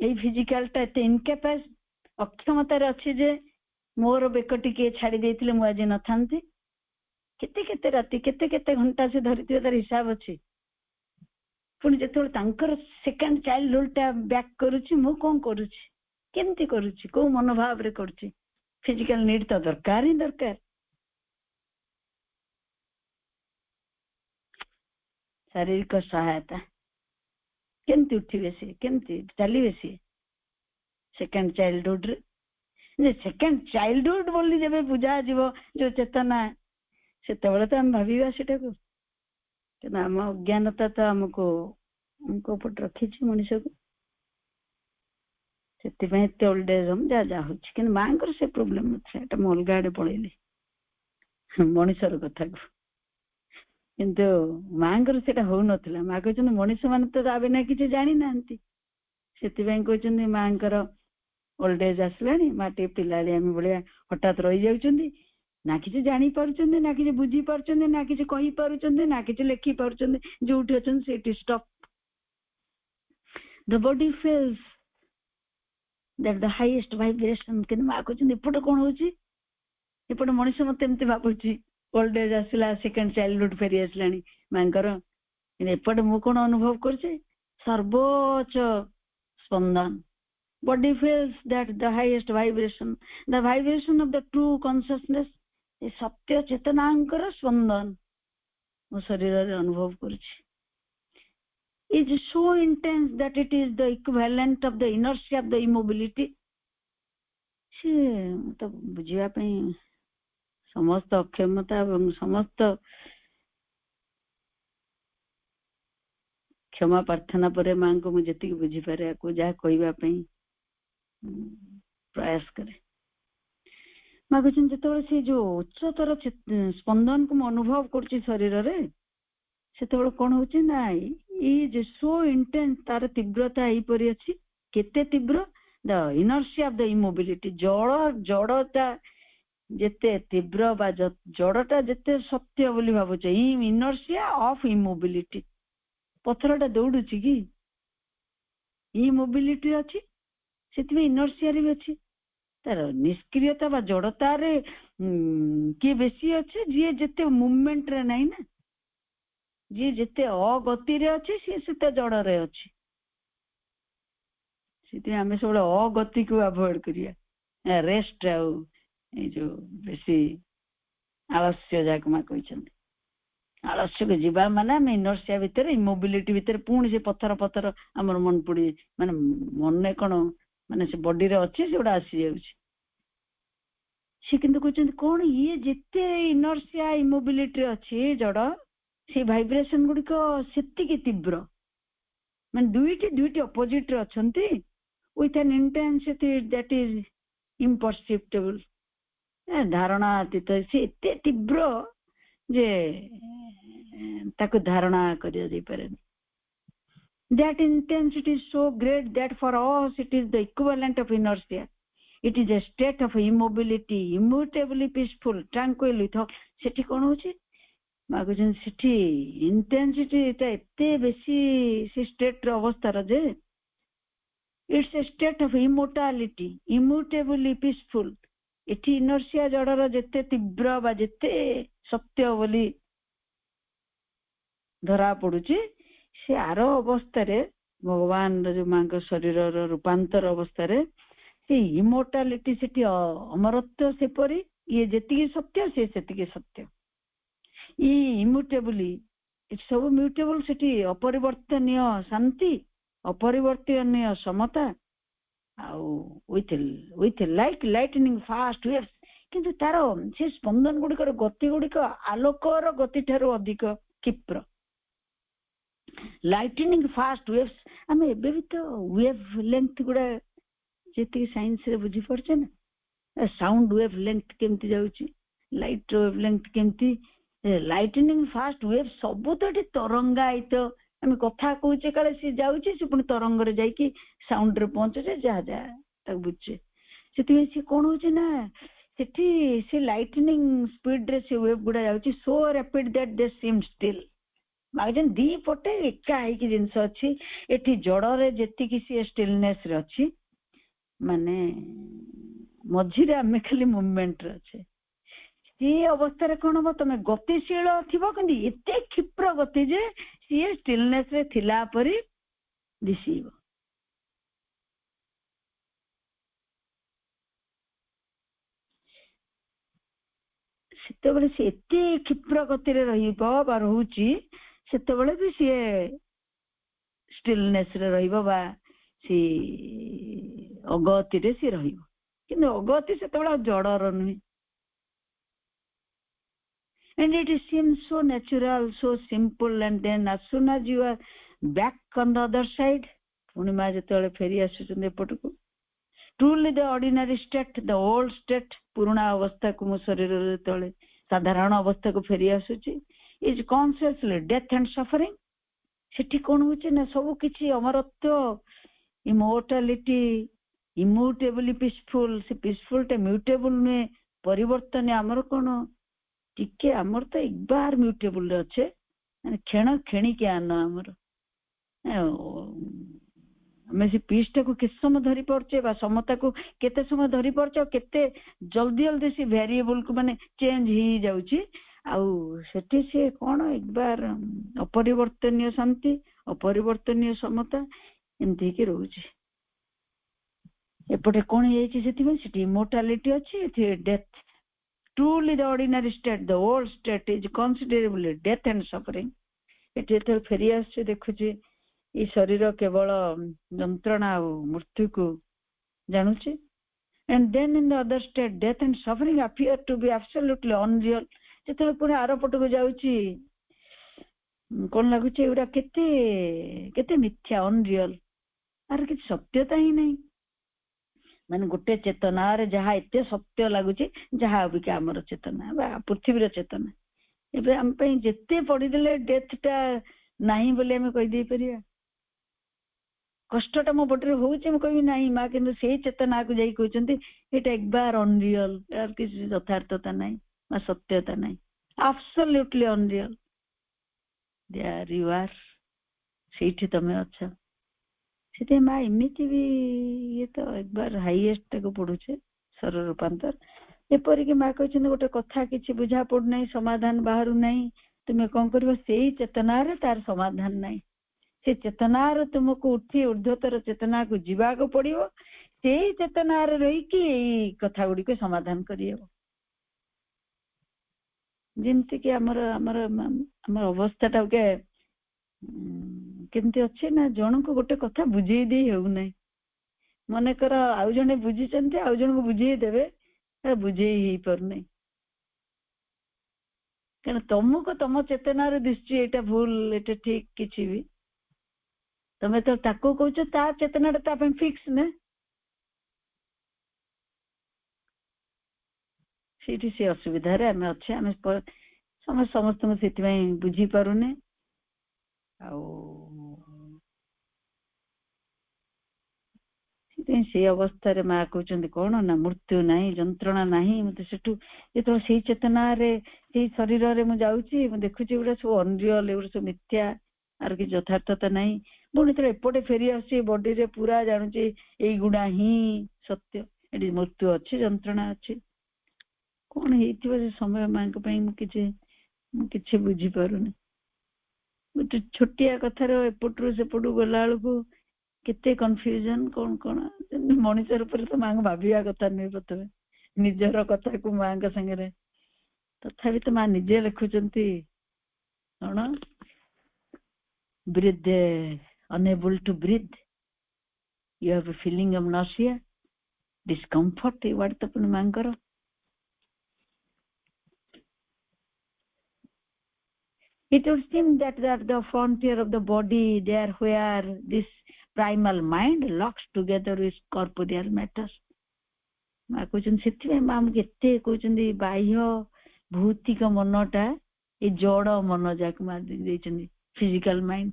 A: ଏଇ ଫିଜିକାଲଟା ଏତେ ଅକ୍ଷମତାରେ ଅଛି ଯେ ମୋର ବେକ ଟିକେ ଛାଡି ଦେଇଥିଲେ ମୁଁ ଆଜି ନଥାନ୍ତି। केते केते राति केते केते घंटा से धरिथिबे तार हिसाब अछि पुणी जेतेबेले तांकर सेकेंड चाइल्डहुड टा बैक करूची मु कोन करूची केमती करूची को मनोभाव रे करूची फिजिकल नीड तो दरकार ही दरकार शारीरिक सहायता केमती उठिबे से केमती चलिबे से सेकेंड चाइल्डहुड रे सेकेंड चाइल्डहुड बोली जेबे पूजा जीव जो चेतना सेतेबेले तो हम भाबिबा सेटा को कि आम अज्ञानता तो हमको उनको पट रखी मनुष्य को से ओल्ड एज हम जा जा हो माँ से प्रोब्लेम ना मु अलग आड़े पलैली मनुष्यर कथा को किंतु माँ से हो नाला माँ कहते मनीष मान तो आवे ना कि जानी ना से माँ ओल्ड एज आसला माँ टे पिला भाया हठात रही जाऊँ ना कि जानी पार्टी ना कि बुझी पार्टी ना कि कही पार्टी ना कि लिखि पार्टी जो अच्छे stop the body feels that the highest vibration कि माँ कहते एपटे कौन होपटे मनीष मत एमती भावुची ओल्ड एज आसला सेकेंड चाइल्डहुड फेरी आसला माँकर एपटे मु कौन अनुभव कर सर्वोच्च स्पंदन body feels that the highest vibration the vibration of the true consciousness सत्य चेतनांकर स्पंदन मो शरीर अनुभव कर is so intense that it is the equivalent of the inertia of the immobility से तो बुझिया समस्त अक्षमता एवं समस्त क्षमा प्रार्थना पर माँ को मुझे जी बुझी पारे को जहाँ कहवाई प्रयास करे माँ कहते जो से जो उच्चतर स्पंदन को अनुभव कर शरीर रे से कौन हो ना ये सो इंटेंस तार तीव्रता यहीपरि अच्छी केते तीव्र the inertia of the immobility जड़ता जेते तीव्र बा जड़टा जेते सत्य बोली भावुचे इनर्शिया ऑफ इमोबिलिटी पत्थरटा दौड़ुची कि इमोबिलिटी अच्छी से इनर्शिया भी अच्छी तार निष्क्रियता बा जड़ता रे किए बेसी अच्छे जी जेते मूवमेंट रे नहीं ना जी जिते अगति रे अच्छी सी सेते जड़ रे अच्छी से आम सब अगति को अवॉइड करिया रेस्ट जो बेसी आलस्य जाक माँ कहते आलस्य को जीवा माने आम इनर्शिया भितर इमोबिलिटी भितर पुणी से पत्थर पत्थर आमर मन पड़ी माने मन कौन माने से बॉडी रे अच्छी से गोटा आसी जाउछि से किंतु कहते कौन ये जिते इनर्शिया इमोबिलिटी अच्छी जड़ से भाइब्रेशन गुड़िक सेतिकी तीव्र मान दुईटी अपोजिट रे अछंती with an intensity that is imperceptible धारणा अतीत से एते तीव्र जे ताको धारणा करिया दे पारेनी that intensity is so great that for us it is the equivalent of inertia it is a state of immobility immutably peaceful tranquil with सेठी कोन होची मागुजन सेठी इंटेंसिटी एटा एते बेसी से स्टेट रे अवस्था रे जे it's a state of immortality immutably peaceful एठी इनर्शिया जड़र जेते तीव्र बा जेते सत्य बोली धरा पड़ुची से आर अवस्था भगवान जो माँ का शरीर रूपांतर अवस्था से इमोर्टालिटी से अमरत्व से परी ये जेतिकी सत्य से सेतिकी सत्य ये इम्यूटेबली सब म्यूटेबल से अपरिवर्तनीय शांति अपरिवर्तनीय समता with like lightning fast waves किंतु तार से स्पंदन गुड़िकर गति गुड़िक आलोकर गति ठारू अधिक क्षिप्र लाइटनिंग फास्ट वेव्स आम एबे भी तो वेव लेंथ गुड़ा जी साइंस रे बुझी पारछे ना साउंड वेव लेंथ केमती जाउची लाइट वेव लेंथ केमती लाइटनिंग फास्ट वेव सब तो ये तरंगायित आम कथा कहचे काले सी जाउची से पुणी तरंग रे जाइकी साउंड रे पहुंचे जहाँ जहाँ बुझे से कौन हो ना सेठी से लाइटनिंग स्पीड रे से वेव गुड़ा जाउची so rapid that they seem still मागजन दी पटे एका है कि जिंस अच्छी एठी जड़ रे जेति किसी स्टिलनेस रे अच्छी माने मझी रे आमे खाली मूवमेंट रे अच्छे सी अवस्था कौन हम तुम गतिशील थिबो किंतु एते क्षिप्र गति जे सी स्टिलनेस रे थिला परी दिसिबो सेतेबेले सी एते क्षिप्र गति रे रहिबो बा रहूची सेतेबेले भी सी स्टिलनेस रे रहिबो बा सी अगति रे सी रहिबो किंतु अगति सेतेबेले जड़र नुहे and it seems so natural, so simple, and then as soon as you are back on the other side Purnima जेतेबेले Pheri आसुचंदे एपटको truly the ordinary state, the old state, पुराना अवस्था को मो शरीर जेतेबेले साधारण अवस्था को फेरी आसुची is consciously death and suffering सेठी कोन होचे ना सब किछि अमरत्व immortality immutably peaceful से peaceful टे mutable में परिवर्तन हमर कोन टिके हमर तो एक बार म्यूटेबल अच्छे क्षण क्षणी के आन हमर हमें से पीस को किस समय धरी पड़चे बा समता को केते समय धरी पड़चे केते जल्दी जल्दी से वेरिएबल को माने चेंज ही जाउची आउ सेठी से कोन एक बार अपरिवर्तनीय शांति अपरिवर्तनीय समता एंती के रहउची एपटे कोन येची सेति में सेठी इमोर्टैलिटी अछि एथि death truly the ordinary state, the old state is considerably death and suffering एटे तो फेरी आछे देखुची ई शरीर केवल यंत्रणा मृत्यु को जानुची and then in the other state death and suffering appear to be absolutely unreal जेते पुणे आरोपट को जाउची कोन लागुची एरा केते केते मिथ्या अनरियल आर कि सत्यता ही नहीं माने गोटे चेतना रे जहा एते सत्य लागुची जहा भी हमर चेतना बा पृथ्वी रे चेतना एबे हम पे जेते पड़ी देले डेथ टा नाही बोले हम कहि दे परिया कष्टटा मो बटरे होउची हम कहि नाही मा किंतु सेही चेतना को जाई कहचंती एटा एक बार अनरियल यार किसी यथार्थता नाही मा सत्यता नाही absolutely unreal there you are सेठी तमे अच्छा सेते मा इमिति भी ये तो एक बार हाईएस्ट को पडुचे सर रूपांतर एपरि कि मा कहचंती गोटे कथा किछि बुझा पड नाही समाधान बाहरु नाही तुमे कोन करबो सेही चेतना रे तार समाधान नाही से चेतना रे तुमको उठी ऊर्ध्वतर चेतना को जीवा को पड़ियो सेही चेतना रे रही कि एई कथा गुडी को समाधान करियो जेमति कि हमर हमर हमर अवस्था टा के केमती अच्छे ना जन को गोटे कथा बुझे दे हेउ नै मने कर आउ जने बुझी चंते आउ जन को बुझे देबे बुझे ही पर नै कारण तुमको तुम चेतना रे दिसची एटा भूल एटा ठीक किछि भी तमे तो ताको कहछ ता चेतना ता पे फिक्स ने सेठी से असुविधा रे हम अच्छे हम समस्त को सेति में बुझी पारुने से अवस्था रे माँ कहते कौन ना मृत्यु नहीं जंत्रणा नहीं मत सेठू जो से चेतना रे से शरीर रे मु जाउची मु देखुची गुडा सब अनरियल एगुडा सब मिथ्या आर कि यथार्थता नहीं पुणी तो एपटे फेरी आसी बॉडी रे पूरा जानूची एई गुडा ही सत्य एडी मृत्यु अच्छी जंत्रणा अच्छी कौन हेतिबो से समय मां को पई मु किछि बुझी पारुनी गोटे छोटिया कथार एपटू सेपटू गला को केते कन्फ्यूजन कौन कौन मनुष्य ऊपर तो मां भाविया कथा नहीं प्रथमे निजर कथा को मां का संगे तथापि तो मां निजे लिखुचंती कौन breathe unable to breathe you have a feeling of nausea discomfort ये वर्ड तो पुन मां करो it would seem that the frontier of the body there where this primal mind locks together with corporeal matters मा कहउछन सेति में माम केते कहउछन बाह्य भौतिक मनटा ए जड़ मन जाक मा देछन फिजिकल माइंड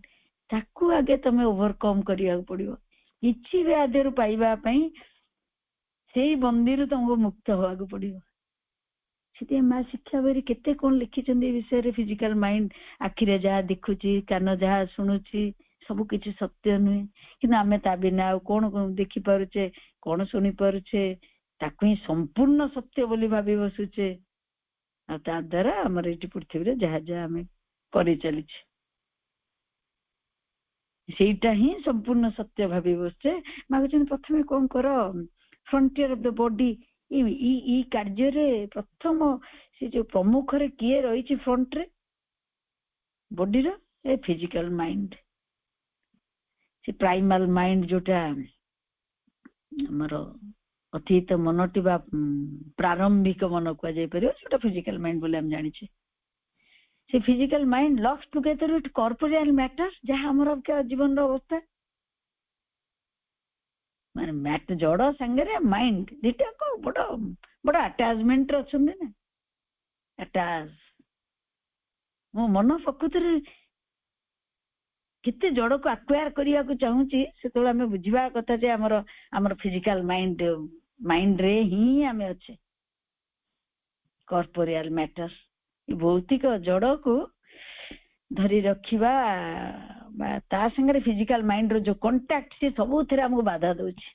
A: ताकू आगे तमे ओवरकम करिया पड़ियो किछि बे आदेर पाइबा पई सेही बंदीर तुमको मुक्त होआ को पड़ियो सेति मा शिक्षा बरी केते कोन लिखिछन ए विषय रे फिजिकल माइंड आखिरे जा देखुची कान जा सुनुची सब किछि सत्य नुहे कि आमे ता बिना कोन देखि पारुचे कोन सुनि पारुचे ताकू ही संपूर्ण सत्य बोली भाबी बसुचे ता द्वारा आमर ये पृथ्वी जहाँ जहाँ आम कर चलीचे सेटा ही संपूर्ण सत्य भावी बसचे मागुचन प्रथमे कौन कर फ्रंटियर ऑफ द बॉडी ई कार्य रे प्रथम से जो प्रमुख रे किए रही फ्रंट रे बॉडी रो ए फिजिकल माइंड से प्राइमल माइंड जोटा हमर अतीत मनटी बा प्रारंभिक मन को जाय परियो जोटा फिजिकल माइंड बोले हम जानि छे से physical mind locks together with corporeal matter जहाँ हमर के जीवन रो अवस्था माने मैट जड़ संगे माइंड दिटा को बड़ा बड़ा अटैचमेंट रे छन ना अटैच मो मन प्रकृति रे किते जड़ को एक्वायर करिया को चाहूची से तो हमें बुझिबा कथा जे हमर फिजिकल माइंड रे ही हमें अच्छे कॉर्पोरियल मैटर भौतिक जड़ को धरी रखिबा ता संगे फिजिकल माइंड रो जो कांटेक्ट से सब थरे हमको बाधा दोछि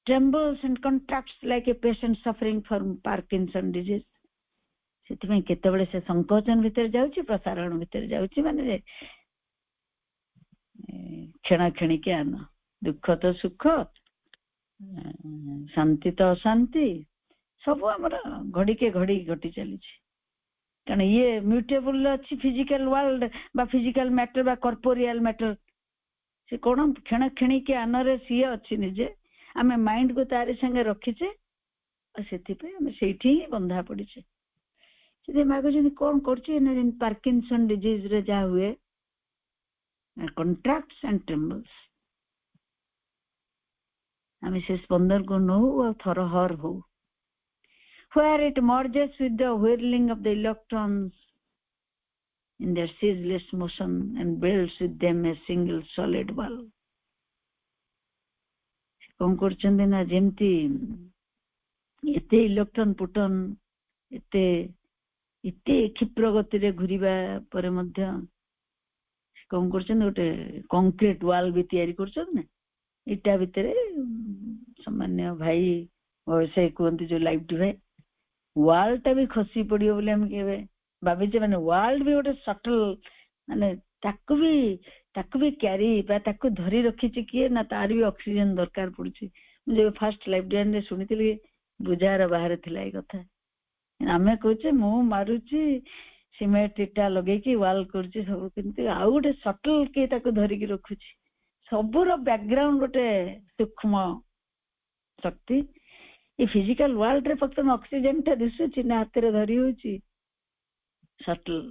A: trembles and contracts like a patient suffering from Parkinson disease सेति केतबेले से संकोचन भीतर जाउछि प्रसारण भीतर जाउछि माने क्षण क्षणिक आन दुख तो सुख शांति तो अशांति सब हमर घड़ी के घड़ी घटी चली कारण ये म्यूटेबल अच्छी फिजिकल वर्ल्ड बा फिजिकल मैटर बा कॉर्पोरियल मैटर से कोन क्षण क्षणिक आन रे सी अच्छी निजे आमे माइंड को तारे संगे रखिचे सेति पे हम सेठी ही बंधा पड़िचे से मागो कौन कर पार्किंसन डिजीज रे जा हुए कॉन्ट्रैक्ट्स एंड ट्रेम्बल्स हमें से स्पंदन को नो और थरहर हो where it merges with the whirling of the electrons in their ceaseless motion and builds with them a single solid ball कौन करचंदे ना जेमती एते इलेक्ट्रॉन प्रोटॉन एते इते क्षिप्र गति रे घुरीबा परे मध्य कौन करछन ओटे कंक्रीट वॉल भी तयारी करछन ना इटा भितरे सामान्य भाई वैसे कोंती जो लाइफ डिवाइस वॉल टा भी खसी पड़ियो बोले हम केबे भाबी जे माने वॉल भी ओटे सटल माने ताकु भी क्यारी बा ताकु धरी रखी छि किए ना तार भी ऑक्सीजन दरकार पड़छि जे फर्स्ट लाइफ डिवाइस रे सुनितिली बुझार बाहर थिला ए कथा आमे कहचे मु मारुची सिमेंट इटा लगे कि वॉल करछि सब किंतु आ गोटे सटल के ताको धरि कि रखुछि सबरो बैकग्राउंड गोटे सूक्ष्म शक्ति ए फिजिकल वर्ल्ड रे फक्त ऑक्सीजन ता दिसुछि ना हाथ रे धरि होछि सटल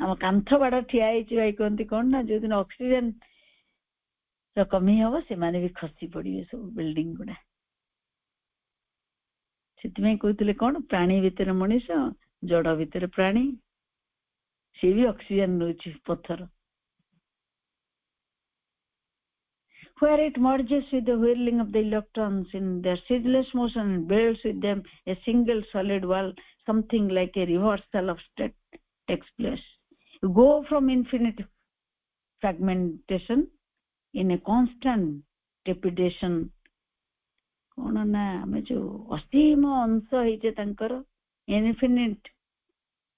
A: हम कांथ बाड़ ठिया आइछि भाई कोंती कोन ना जो दिन ऑक्सीजन रो कमी हो से माने भी खसी पड़िए सब बिल्डिंग गुडा सेति कहते कौन प्राणी भितर मनीष जड़ भितर प्राणी सी भी ऑक्सीजन नौछि पत्थर where it merges with the whirling of the electrons in their ceaseless motion and builds with them a single solid wall something like a reversal of state takes place you go from infinite fragmentation in a constant trepidation कौन ना हमें जो असीम अंश होइचे तांकर इनफिनिट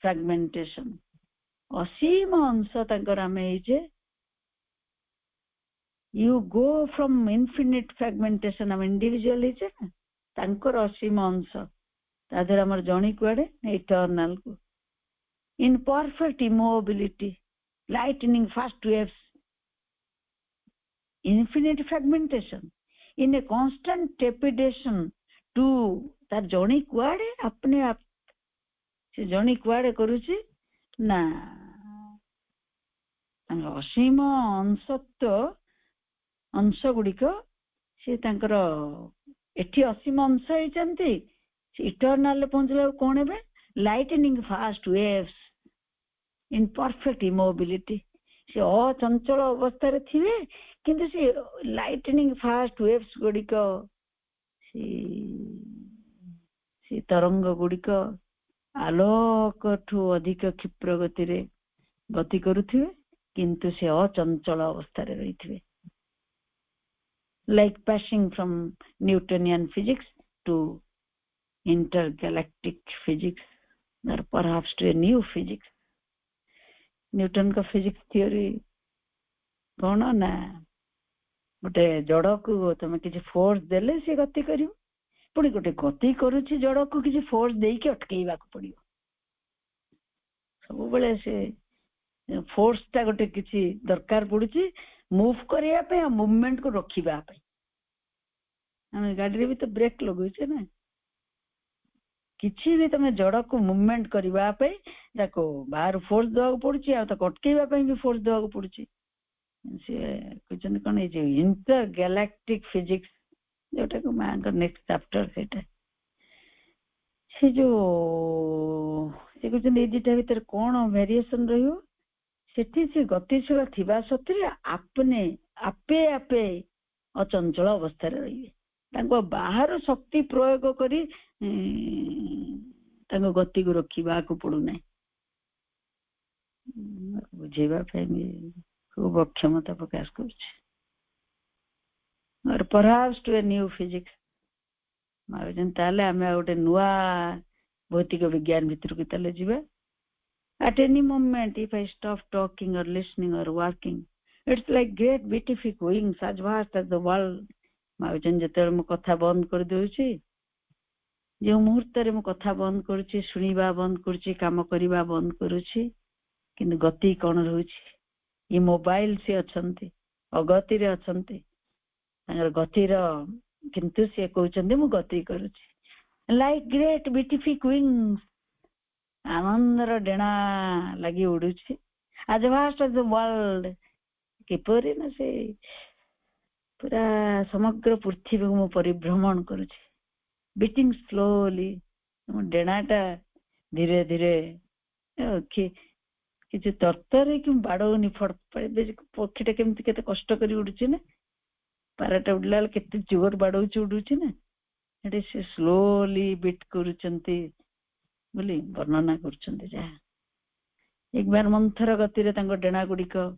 A: फ्रैगमेंटेशन असीम अंश तांकर हमें होइचे you go from infinite fragmentation हम इंडिविजुअल होइचे ना तांकर असीम अंश तादर हमर जणी कुआडे इटर्नल को in perfect immobility lightning fast waves infinite fragmentation in a constant trepidation to तार जणी कुआडे अपने आप से जणी कुआडे करूची ना असीम अंशत्व अंश गुड़िक से तांकर एठी असीम अंश होइचंती इटर्नल पहुंचला कोन हेबे lightning fast waves in perfect immobility से अचंचल अवस्था रे थिबे किंतु से लाइटनिंग फास्ट वेव्स गुड़िक से तरंग गुड़िक आलोक ठू अधिक क्षिप्र गति रे गति करुथिबे किंतु से अचंचल अवस्था रे रहिथिबे like passing from Newtonian physics to intergalactic physics, or perhaps to a new physics. Newton का फिजिक्स थियोरी कौन ना गोटे जड़ को तुम किसी फोर्स देले से गति करियो पुणी गोटे गति करुछि जड़ को किसी फोर्स देके अटकेइबा को पड़ियो सब बेले से फोर्स ता गोटे किसी दरकार पड़ुछि मूव करिया पे आ मूवमेंट को रखिबा पे हम गाड़ी रे भी तो ब्रेक लगुइ छै ना किछि भी तमे जड़ को मूवमेंट करबा पे ताको बाहर फोर्स देवा पड़ुछि आ ताको अटकेइबा पे भी फोर्स देवा पड़ुछि से क्वेश्चन कोन ए जे इंटर गैलेक्टिक फिजिक्स जोटा को मां का नेक्स्ट चैप्टर सेटा से जो से क्वेश्चन ए दिटा भीतर कोन वेरिएशन रहियो सेठी से गतिशील थिबा सत्रे आपे आपे अचंचल अवस्था रे रहिबे तांको बाहर शक्ति प्रयोग करी तांको गति को रखिबा को पड़ू नै बुझेबा पे खूब अक्षमता प्रकाश करछ और perhaps to a new physics माजन ताले हमें गोटे नुआ भौतिक विज्ञान भीतर को ताले जिबा at any moment if I stop talking or listening or working it's like great beatific wings as vast as the world माउजन जते म कथा बंद कर देउची जे मुहूर्त रे म कथा बंद करूची सुनिबा बंद करूची काम करिबा बंद करूची किंतु गति कोन रहूची ये मोबाइल से अछंती अगति रे अछंती तांगर गति रो किंतु से कहउचंदी मु गति करूची लाइक ग्रेट बिटिफिक विंग्स आनंदर डेणा लगी उडुची आज वास्ट ऑफ द वर्ल्ड किपरि न से पूरा समग्र पृथ्वी को मु परिभ्रमण करूची बीटिंग स्लोली डेणाटा धीरे धीरे कि तरतरे कि बाड़ौनी फड़ पक्षीटा केमती केते कष्ट करी उडुची ना पाराटा उडला केते जोर बाड़ौची उडुची ना एटे से स्लोली बीट करूचंती बोली वर्णना करूचंती जा एक बार मंथर गति रे तांको डेणा गुडी को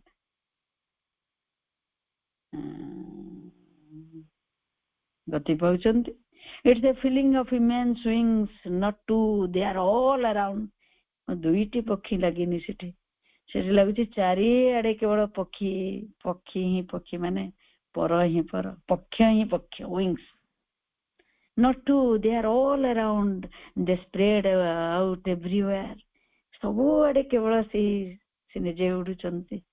A: गति पाउचंती it's a feeling of immense wings not two they are all around दुईटी पक्षी लगिनी सेठी सेठी लागुची चारि आडे केवल पक्षी पक्षी ही पक्षी माने पर ही पर पक्ष ही पक्ष wings not two they are all around they spread out everywhere सब आडे केवल से निजे उडुचंती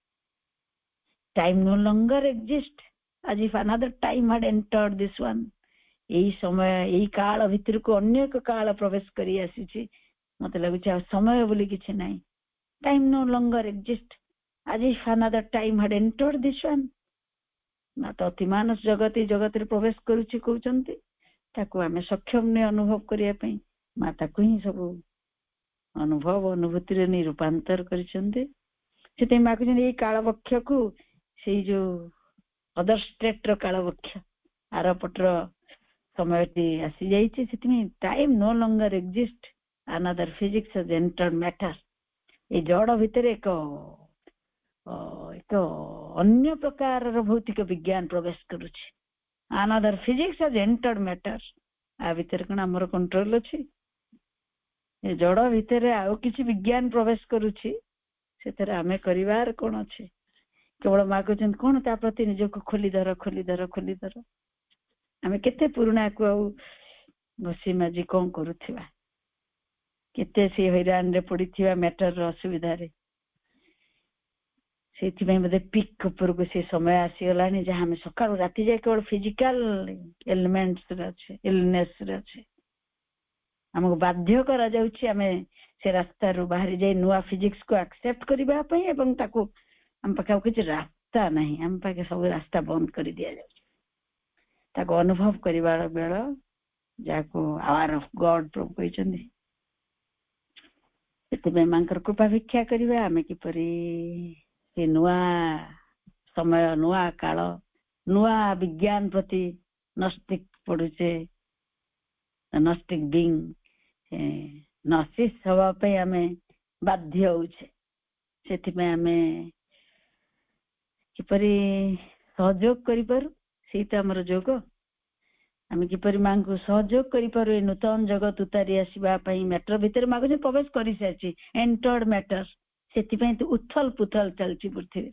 A: time no longer exists as if another time had entered this one एई समय एई काल भितर को अन्य एक काल प्रवेश करी आसीची मते लागुची समय बोली किछि नाही टाइम नो लॉन्गर एग्जिस्ट आज if another time had entered this one ना तो अतिमानस जगत रे प्रवेश करूची कहउचंती ताको हमें सक्षम ने अनुभव करिया पई माता को ही सब अनुभव अनुभूति रे नि रूपांतर करिसंती सेते माको जने एई काल वक्ष को सेई जो अदर स्टेट रो काल वक्ष आरपटर समयटी आसी जाइछि सेति time no longer exist another physics has entered matter ए जड़ भितर एक अन्य प्रकार रो भौतिक विज्ञान प्रवेश करूछि another physics has entered matter आ भितर कोन हमर कंट्रोल अछि ए जड़ भितर आ किछि विज्ञान प्रवेश करूछि सेतरे हमें करिवार कोन अछि केवल मा कहछन कोन ता प्रति निजको खोली धर हमें केते पुराना को बसी माजी कोन करूथिबा केते से हैरान रे पड़ीथिबा मैटर रो असुविधा रे सेति में मते पिक ऊपर को से समय आसी गलानी जे हम सकाळ राति जाय केवल फिजिकल एलिमेंट्स रे छै इलनेस रे छै हमको बाध्य करा जाउछि हमें से रास्ता रो बाहर जाय नुवा फिजिक्स को एक्सेप्ट करबा पई एवं ताको हम पका किछ रास्ता नहीं हम पाके सब रास्ता बंद कर दिया जाउछि ताको अनुभव करिवार बेल जाको आवर ऑफ गॉड प्रभु कहचंदी सेते मांकर कृपा भिक्षा करिबा हमें किपरि से नुआ समय नुआ काल नुआ विज्ञान प्रति नस्तिक पडुचे नस्तिक बीइंग नसिस हवा पे हमें बाध्य होउछे सेति में हमें किपरि सहयोग करि पर सेटा हमर जोग आम किपर माँ को सहयोग कर नूतन जगत उतारी आसवा मैटर भितर माँ को प्रवेश कर सारी एंटर्ड मैटर से उथल पुथल चलती पृथ्वी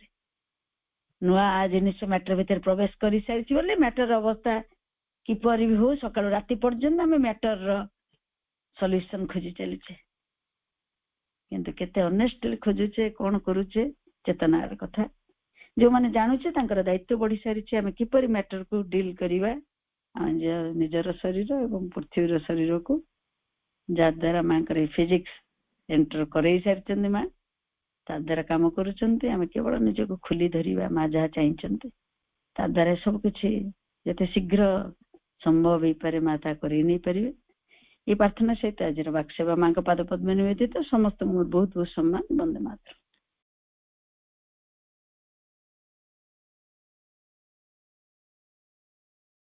A: नुआ जिनिस मैटर भितर प्रवेश कर सारी बोले मैटर अवस्था किपर भी हो सका राति पर्यंत आम मैटर सॉल्यूशन खोजी चलचे किंतु केते ऑनेस्टली खोजुचे कौन करूचे चेतनार कथा जो माने जानुचे तांकर दायित्व बढ़ी सारी आम किपर मैटर को डील करिवा निजर शरीर एवं पृथ्वीर शरीर को जद्वारा माँ फिजिक्स एंटर कर सारी माँ ताद्वारा कम करें केवल निजक खुली धरिबा माँ जहाँ चाहिए ताद्वारा सब किछि जते शीघ्र संभव हो पारे माँ ता कर नहीं पारे ये प्रार्थना सहित आज बाक्सेवा माँ पाद पद्म निवेदित समस्त बहुत बहुत सम्मान वंदे मातरम।